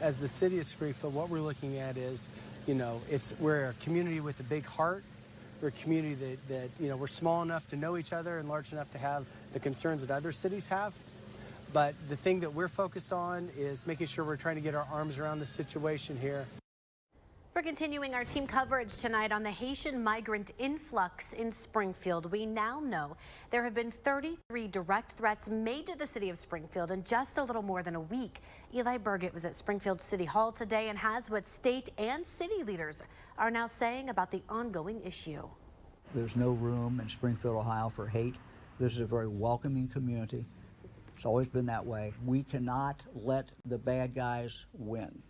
As the city of Springfield, what we're looking at is, we're a community with a big heart. We're a community that we're small enough to know each other and large enough to have the concerns that other cities have. But the thing that we're focused on is making sure we're trying to get our arms around the situation here. We're continuing our team coverage tonight on the Haitian migrant influx in Springfield. We now know there have been 33 direct threats made to the city of Springfield in just a little more than a week. Eli Burgett was at Springfield City Hall today and has what state and city leaders are now saying about the ongoing issue. There's no room in Springfield, Ohio for hate. This is a very welcoming community. It's always been that way. We cannot let the bad guys win.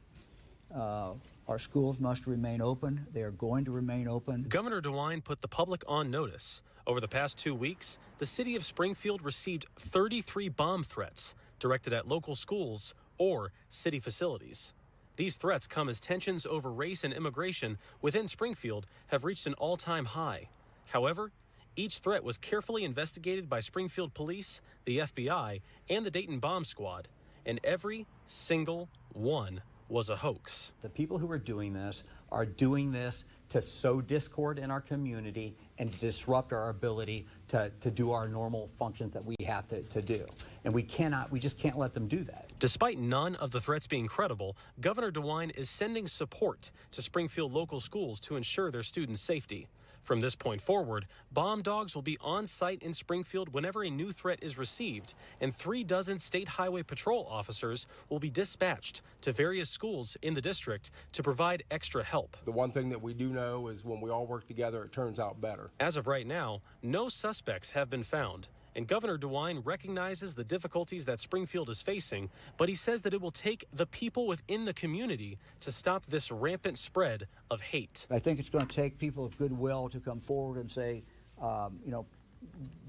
Our schools must remain open. They are going to remain open. Governor DeWine put the public on notice. Over the past 2 weeks, the city of Springfield received 33 bomb threats directed at local schools or city facilities. These threats come as tensions over race and immigration within Springfield have reached an all-time high. However, each threat was carefully investigated by Springfield Police, the FBI, and the Dayton Bomb Squad, and every single one was a hoax. The people who are doing this to sow discord in our community and to disrupt our ability to do our normal functions that we have to do. And we just can't let them do that. Despite none of the threats being credible, Governor DeWine is sending support to Springfield local schools to ensure their students' safety. From this point forward, bomb dogs will be on site in Springfield whenever a new threat is received, and 36 state highway patrol officers will be dispatched to various schools in the district to provide extra help. The one thing that we do know is when we all work together, it turns out better. As of right now, no suspects have been found, and Governor DeWine recognizes the difficulties that Springfield is facing, but he says that it will take the people within the community to stop this rampant spread of hate. I think it's going to take people of goodwill to come forward and say,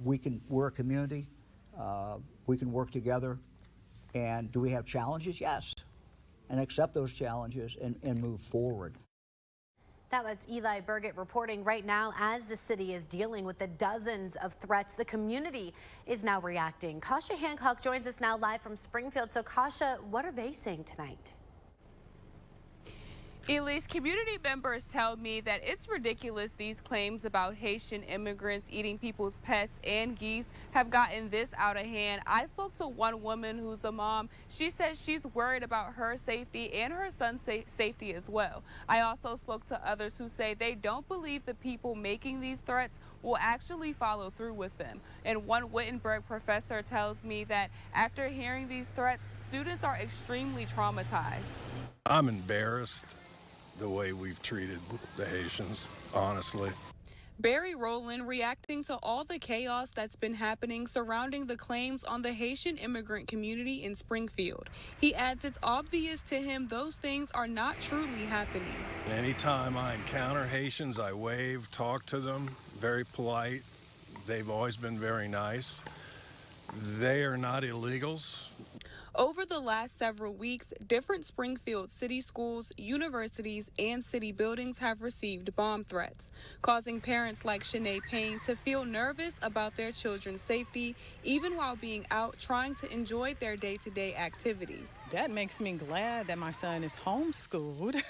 we're a community, we can work together, and do we have challenges? Yes, and accept those challenges and move forward. That was Eli Burgett reporting right now as the city is dealing with the dozens of threats. The community is now reacting. Kasha Hancock joins us now live from Springfield. So Kasha, what are they saying tonight? Elise, community members tell me that it's ridiculous these claims about Haitian immigrants eating people's pets and geese have gotten this out of hand. I spoke to one woman who's a mom. She says she's worried about her safety and her son's safety as well. I also spoke to others who say they don't believe the people making these threats will actually follow through with them. And one Wittenberg professor tells me that after hearing these threats, students are extremely traumatized. I'm embarrassed the way we've treated the Haitians, honestly. Barry Rowland reacting to all the chaos that's been happening surrounding the claims on the Haitian immigrant community in Springfield. He adds it's obvious to him those things are not truly happening. Anytime I encounter Haitians, I wave, talk to them, very polite. They've always been very nice. They are not illegals. Over the last several weeks, different Springfield city schools, universities, and city buildings have received bomb threats, causing parents like Shanae Payne to feel nervous about their children's safety, even while being out trying to enjoy their day-to-day activities. That makes me glad that my son is homeschooled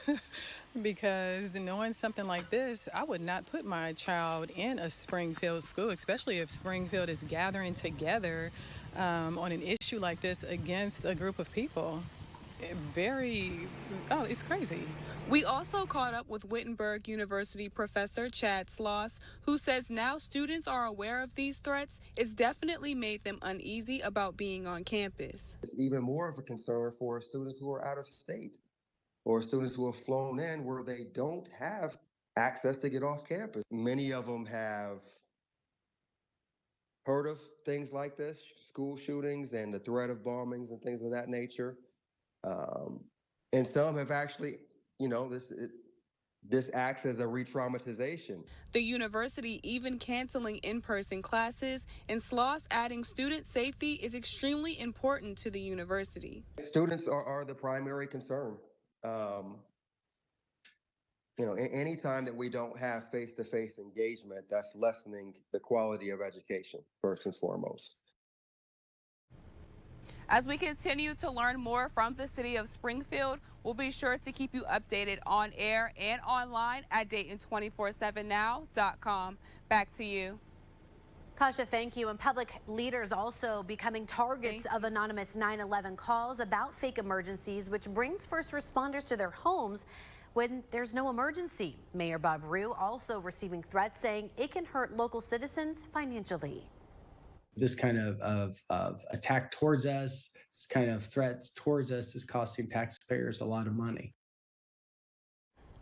because knowing something like this, I would not put my child in a Springfield school, especially if Springfield is gathering together on an issue like this against a group of people. It's crazy. We also caught up with Wittenberg University professor Chad Sloss, who says now students are aware of these threats. It's definitely made them uneasy about being on campus. It's even more of a concern for students who are out of state or students who have flown in where they don't have access to get off campus. Many of them have heard of things like this, school shootings and the threat of bombings and things of that nature. And some have actually, this acts as a re-traumatization. The university even canceling in-person classes, and Sloss adding student safety is extremely important to the university. Students are the primary concern. Any time that we don't have face-to-face engagement, that's lessening the quality of education, first and foremost. As we continue to learn more from the city of Springfield, we'll be sure to keep you updated on air and online at Dayton247now.com. Back to you. Kasha, thank you. And public leaders also becoming targets of anonymous 911 calls about fake emergencies, which brings first responders to their homes when there's no emergency. Mayor Bob Rue also receiving threats saying it can hurt local citizens financially. This kind of attack towards us, this kind of threats towards us is costing taxpayers a lot of money.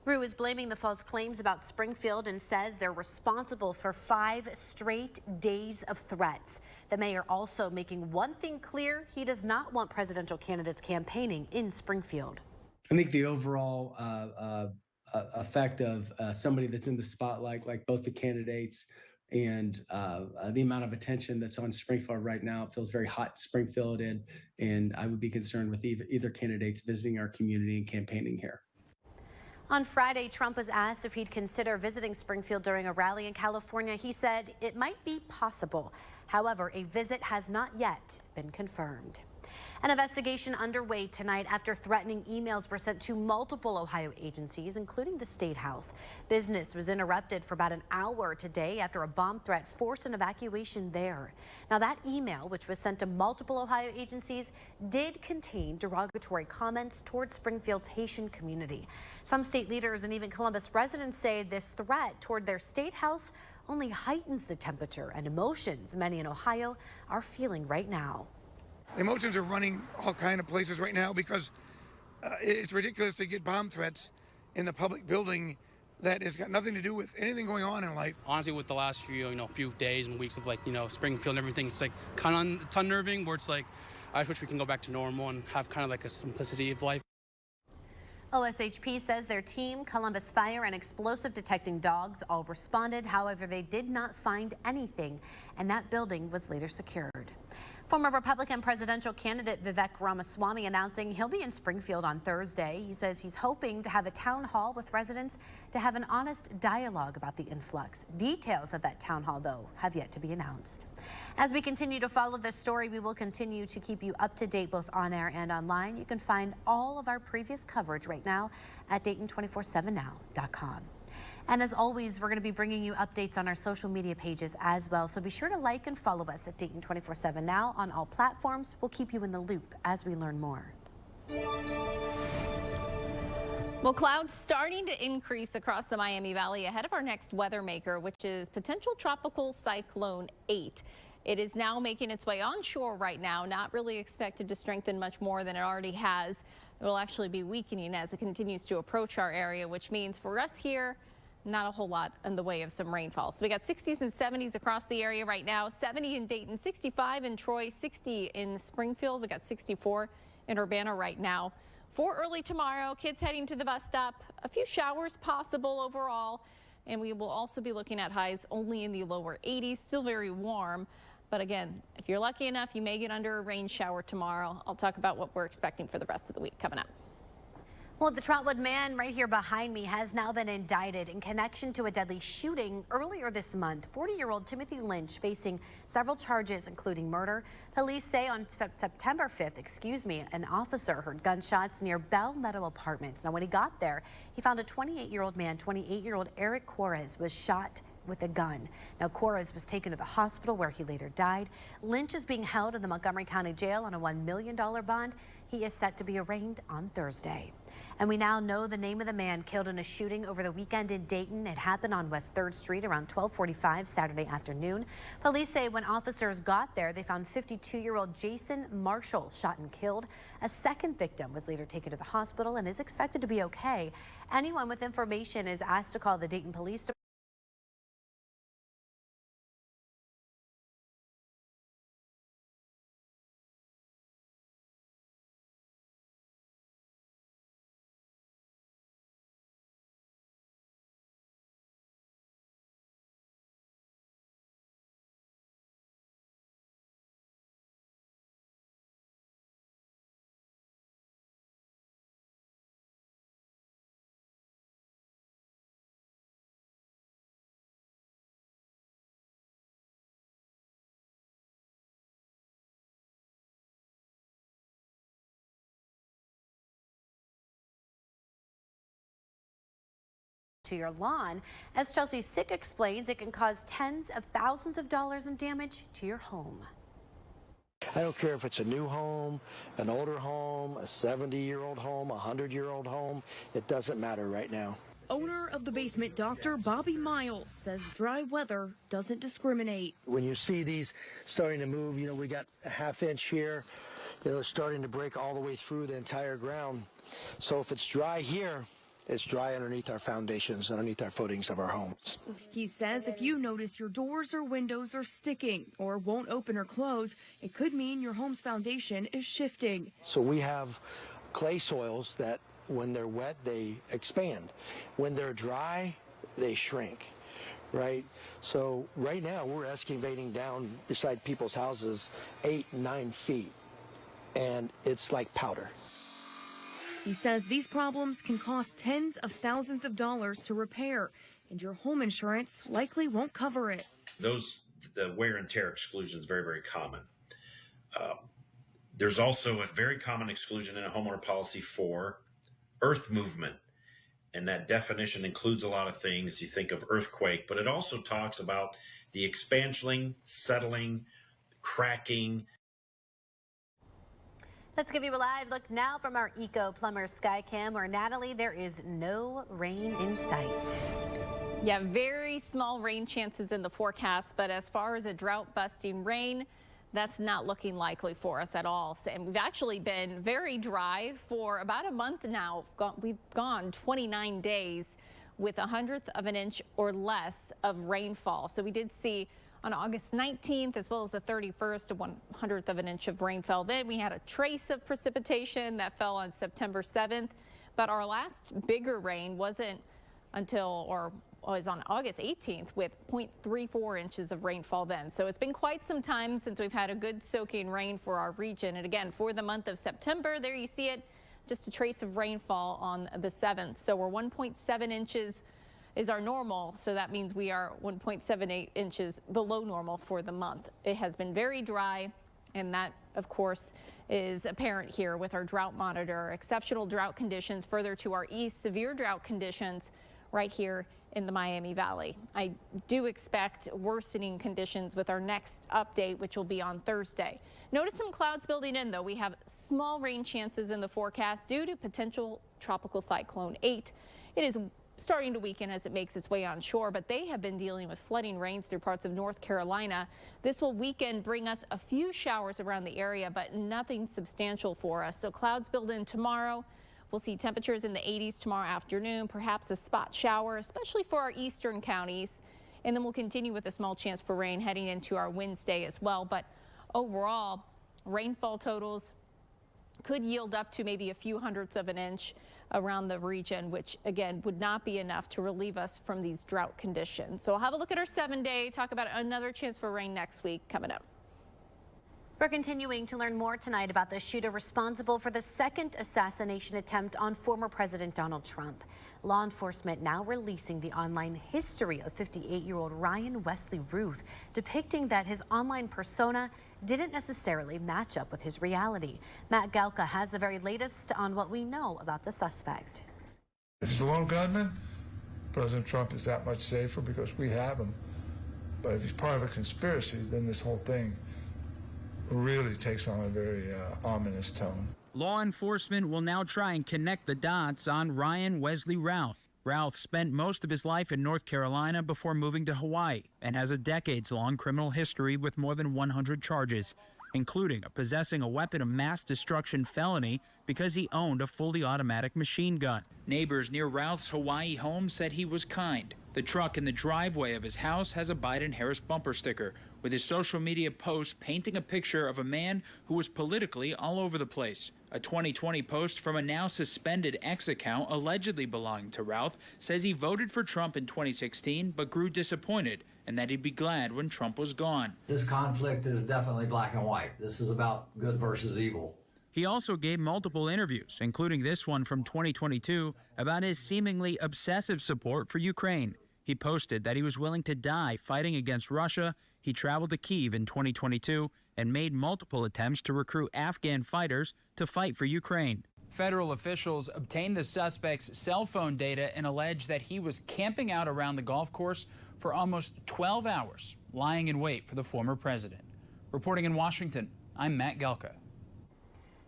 Rue is blaming the false claims about Springfield and says they're responsible for 5 straight days of threats. The mayor also making one thing clear: he does not want presidential candidates campaigning in Springfield. I think the overall effect of somebody that's in the spotlight, like both the candidates, and the amount of attention that's on Springfield right now, it feels very hot in Springfield, and I would be concerned with either candidates visiting our community and campaigning here. On Friday, Trump was asked if he'd consider visiting Springfield during a rally in California. He said it might be possible. However, a visit has not yet been confirmed. An investigation underway tonight after threatening emails were sent to multiple Ohio agencies, including the State House. Business was interrupted for about an hour today after a bomb threat forced an evacuation there. Now, that email, which was sent to multiple Ohio agencies, did contain derogatory comments towards Springfield's Haitian community. Some state leaders and even Columbus residents say this threat toward their State House only heightens the temperature and emotions many in Ohio are feeling right now. Emotions are running all kind of places right now because it's ridiculous to get bomb threats in the public building that has got nothing to do with anything going on in life. Honestly, with the last few days and weeks of Springfield and everything, it's like kind of unnerving, where it's like I just wish we can go back to normal and have kind of like a simplicity of life. OSHP says their team, Columbus Fire, and explosive detecting dogs all responded. However, they did not find anything, and that building was later secured. Former Republican presidential candidate Vivek Ramaswamy announcing he'll be in Springfield on Thursday. He says he's hoping to have a town hall with residents to have an honest dialogue about the influx. Details of that town hall, though, have yet to be announced. As we continue to follow this story, we will continue to keep you up to date both on air and online. You can find all of our previous coverage right now at Dayton247now.com. And as always, we're going to be bringing you updates on our social media pages as well. So be sure to like and follow us at Dayton 24/7 Now on all platforms. We'll keep you in the loop as we learn more. Well, clouds starting to increase across the Miami Valley ahead of our next weather maker, which is potential tropical cyclone 8. It is now making its way onshore right now, not really expected to strengthen much more than it already has. It will actually be weakening as it continues to approach our area, which means for us here, not a whole lot in the way of some rainfall. So we got 60s and 70s across the area right now. 70 in Dayton, 65 in Troy, 60 in Springfield. We got 64 in Urbana right now. For early tomorrow, kids heading to the bus stop, a few showers possible overall. And we will also be looking at highs only in the lower 80s, still very warm. But again, if you're lucky enough, you may get under a rain shower tomorrow. I'll talk about what we're expecting for the rest of the week coming up. Well, the Trotwood man right here behind me has now been indicted in connection to a deadly shooting earlier this month. 40-year-old Timothy Lynch facing several charges, including murder. Police say on September 5th, an officer heard gunshots near Bell Meadow Apartments. Now, when he got there, he found a 28-year-old man, 28-year-old Eric Corres, was shot with a gun. Now, Corres was taken to the hospital where he later died. Lynch is being held in the Montgomery County Jail on a $1 million bond. He is set to be arraigned on Thursday. And we now know the name of the man killed in a shooting over the weekend in Dayton. It happened on West 3rd Street around 12:45 Saturday afternoon. Police say when officers got there, they found 52-year-old Jason Marshall shot and killed. A second victim was later taken to the hospital and is expected to be okay. Anyone with information is asked to call the Dayton Police Department. to your lawn. As Chelsea Sick explains, it can cause tens of thousands of dollars in damage to your home. I don't care if it's a new home, an older home, a 70-year-old home, a 100-year-old home. It doesn't matter right now. Owner of the basement doctor, Bobby Miles, says dry weather doesn't discriminate. When you see these starting to move, you know, we got a half-inch here, you know, starting to break all the way through the entire ground. So if it's dry here, it's dry underneath our foundations, underneath our footings of our homes. He says if you notice your doors or windows are sticking or won't open or close, it could mean your home's foundation is shifting. So we have clay soils that when they're wet, they expand. When they're dry, they shrink, right? So right now we're excavating down beside people's houses 8, 9 feet, and it's like powder. He says these problems can cost tens of thousands of dollars to repair, and your home insurance likely won't cover it. The wear and tear exclusion is very, very common. There's also a very common exclusion in a homeowner policy for earth movement, and that definition includes a lot of things. You think of earthquake, but it also talks about the expansion, settling, cracking. Let's give you a live look now from our Eco Plumber Skycam, where Natalie, there is no rain in sight. Yeah, very small rain chances in the forecast, but as far as a drought-busting rain, that's not looking likely for us at all. And we've actually been very dry for about a month now. We've gone 29 days with 1/100 of an inch or less of rainfall. So we did see on August 19th, as well as the 31st, 1/100 of an inch of rainfall. Then we had a trace of precipitation that fell on September 7th. But our last bigger rain wasn't until, or was on August 18th with 0.34 inches of rainfall then. So it's been quite some time since we've had a good soaking rain for our region. And again, for the month of September, there you see it, just a trace of rainfall on the 7th. So we're 1.7 inches is our normal, so that means we are 1.78 inches below normal for the month. It has been very dry, and that, of course, is apparent here with our drought monitor. Exceptional drought conditions further to our east, severe drought conditions right here in the Miami Valley. I do expect worsening conditions with our next update, which will be on Thursday. Notice some clouds building in, though. We have small rain chances in the forecast due to potential tropical cyclone 8. It is starting to weaken as it makes its way onshore, but they have been dealing with flooding rains through parts of North Carolina. This will weaken, bring us a few showers around the area, but nothing substantial for us. So clouds build in tomorrow. We'll see temperatures in the 80s tomorrow afternoon, perhaps a spot shower, especially for our eastern counties. And then we'll continue with a small chance for rain heading into our Wednesday as well. But overall, rainfall totals could yield up to maybe a few hundredths of an inch around the region, which again would not be enough to relieve us from these drought conditions. So we'll have a look at our 7-day, talk about another chance for rain next week coming up. We're continuing to learn more tonight about the shooter responsible for the second assassination attempt on former President Donald Trump. Law enforcement now releasing the online history of 58-year-old Ryan Wesley Ruth, depicting that his online persona didn't necessarily match up with his reality. Matt Galka has the very latest on what we know about the suspect. If he's a lone gunman, President Trump is that much safer because we have him. But if he's part of a conspiracy, then this whole thing really takes on a very ominous tone. Law enforcement will now try and connect the dots on Ryan Wesley Routh. Routh spent most of his life in North Carolina before moving to Hawaii and has a decades-long criminal history with more than 100 charges, including possessing a weapon of mass destruction felony because he owned a fully automatic machine gun. Neighbors near Routh's Hawaii home said he was kind. The truck in the driveway of his house has a Biden-Harris bumper sticker, with his social media post painting a picture of a man who was politically all over the place. A 2020 post from a now suspended X account allegedly belonging to Routh says he voted for Trump in 2016 but grew disappointed and that he'd be glad when Trump was gone. This conflict is definitely black and white. This is about good versus evil. He also gave multiple interviews, including this one from 2022, about his seemingly obsessive support for Ukraine. He posted that he was willing to die fighting against Russia. He traveled to Kyiv in 2022 and made multiple attempts to recruit Afghan fighters to fight for Ukraine. Federal officials obtained the suspect's cell phone data and allege that he was camping out around the golf course for almost 12 hours, lying in wait for the former president. Reporting in Washington, I'm Matt Gelka.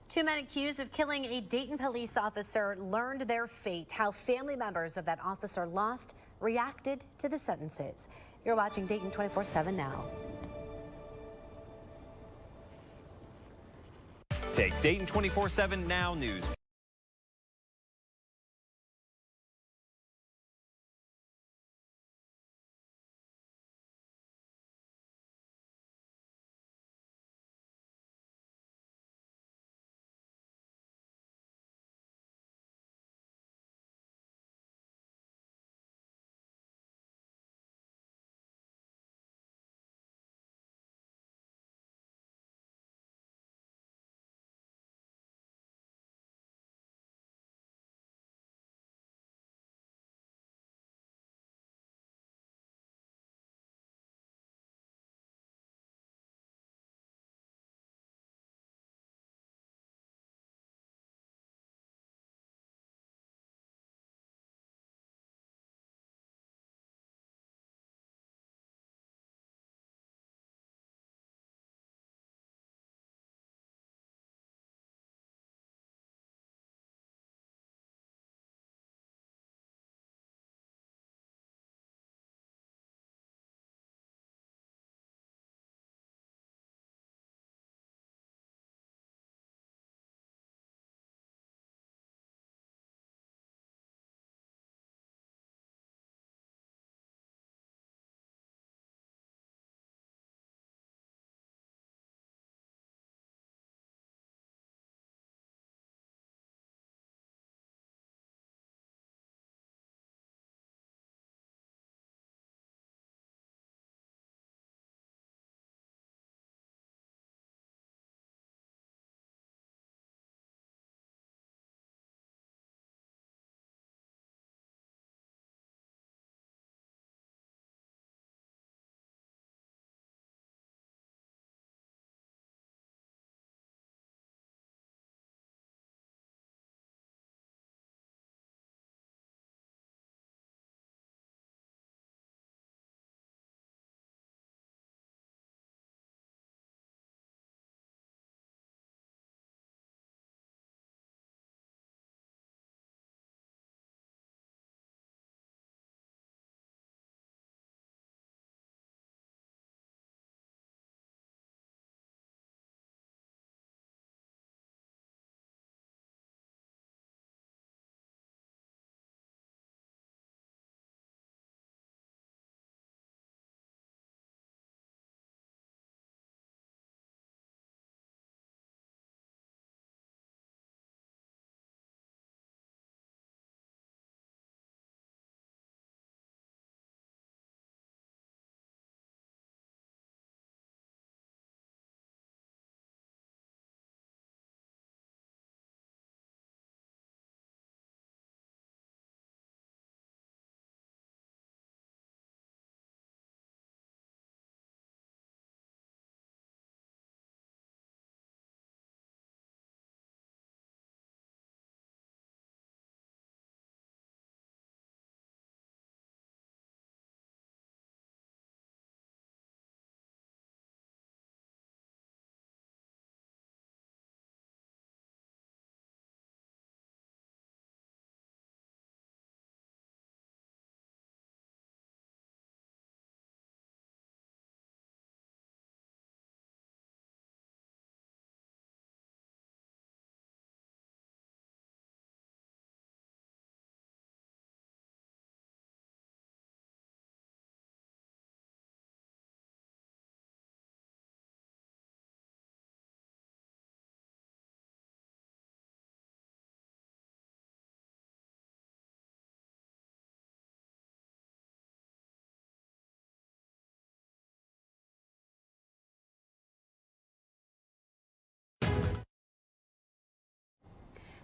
2 men accused of killing a Dayton police officer learned their fate. How family members of that officer lost reacted to the sentences. You're watching Dayton 24/7 now. Take Dayton 24/7 Now News.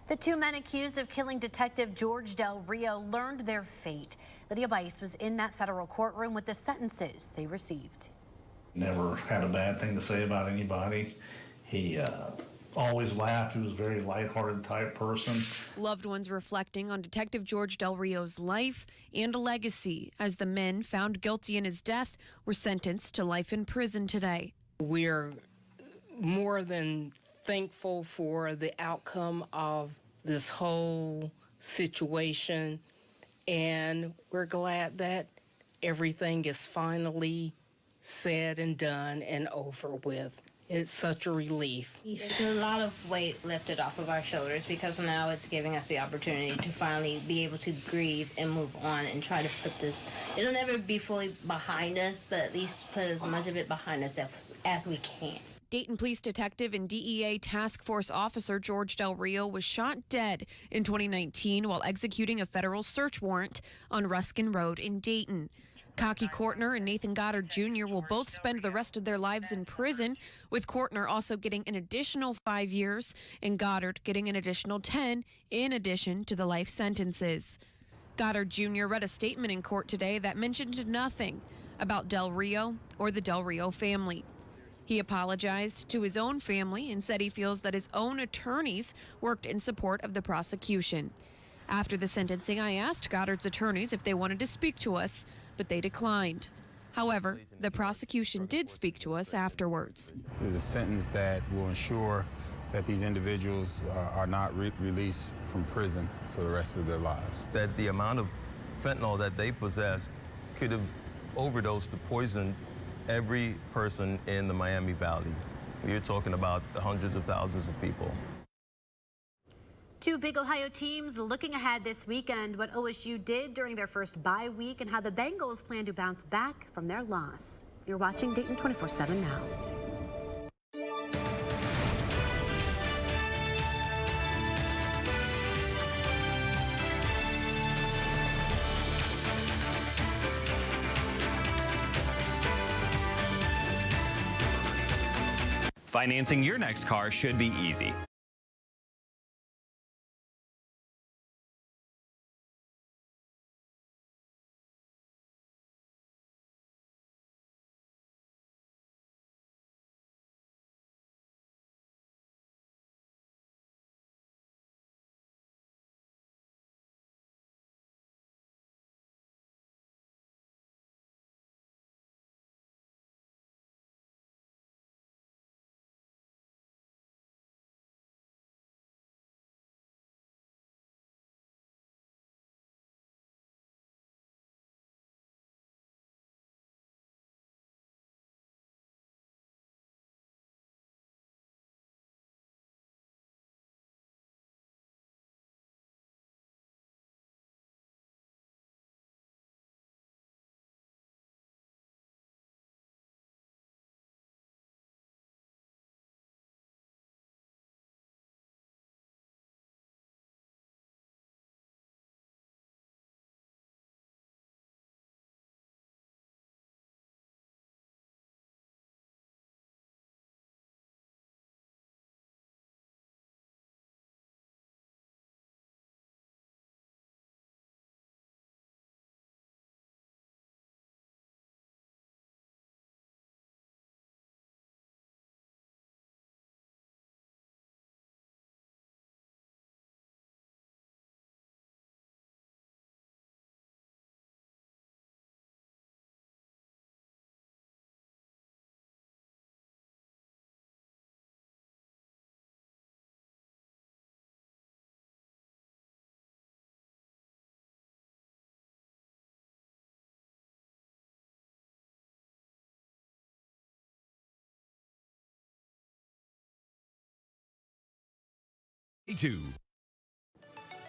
The 2 men accused of killing Detective George Del Rio learned their fate. Lydia Bice was in that federal courtroom with the sentences they received. Never had a bad thing to say about anybody. He always laughed. He was a very lighthearted type person. Loved ones reflecting on Detective George Del Rio's life and legacy as the men found guilty in his death were sentenced to life in prison today. We're more than thankful for the outcome of this whole situation, and we're glad that everything is finally said and done and over with. It's such a relief. It's a lot of weight lifted off of our shoulders because now it's giving us the opportunity to finally be able to grieve and move on and try to put this, it'll never be fully behind us, but at least put as much of it behind us as we can. Dayton Police Detective and DEA Task Force Officer George Del Rio was shot dead in 2019 while executing a federal search warrant on Ruskin Road in Dayton. Cocky Courtner and Nathan Goddard Jr. will both spend the rest of their lives in prison, with Courtner also getting an additional 5 years and Goddard getting an additional 10 in addition to the life sentences. Goddard Jr. read a statement in court today that mentioned nothing about Del Rio or the Del Rio family. He apologized to his own family and said he feels that his own attorneys worked in support of the prosecution. After the sentencing, I asked Goddard's attorneys if they wanted to speak to us, but they declined. However, the prosecution did speak to us afterwards. There's a sentence that will ensure that these individuals are not released from prison for the rest of their lives. That the amount of fentanyl that they possessed could have overdosed to poison every person in the Miami Valley. You're talking about the hundreds of thousands of people. Two big Ohio teams looking ahead this weekend, what OSU did during their first bye week and how the Bengals plan to bounce back from their loss. You're watching Dayton 24/7 now. Financing your next car should be easy.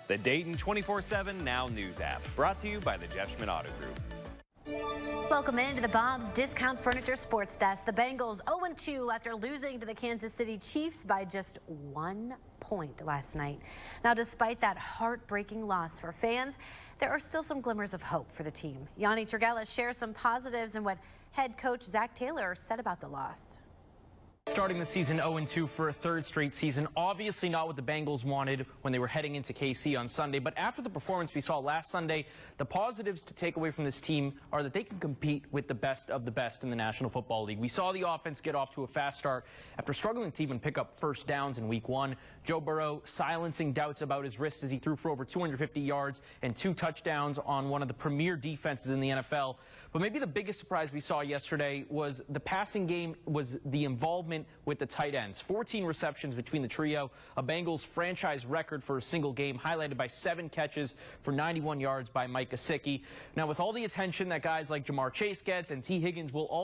The Dayton 24/7 Now News app, brought to you by the Jeff Schmidt Auto Group. Welcome into the Bob's Discount Furniture Sports Desk. The Bengals 0-2 after losing to the Kansas City Chiefs by just 1 point last night. Now, despite that heartbreaking loss for fans, there are still some glimmers of hope for the team. Yanni Tragelis shares some positives and what head coach Zach Taylor said about the loss. Starting the season 0-2 for a third straight season, obviously not what the Bengals wanted when they were heading into KC on Sunday. But after the performance we saw last Sunday, the positives to take away from this team are that they can compete with the best of the best in the National Football League. We saw the offense get off to a fast start after struggling to even pick up first downs in Week 1. Joe Burrow silencing doubts about his wrist as he threw for over 250 yards and 2 touchdowns on one of the premier defenses in the NFL. But maybe the biggest surprise we saw yesterday was the passing game, was the involvement with the tight ends. 14 receptions between the trio, a Bengals franchise record for a single game, highlighted by 7 catches for 91 yards by Mike Gesicki. Now, with all the attention that guys like Jamar Chase gets, and T. Higgins will also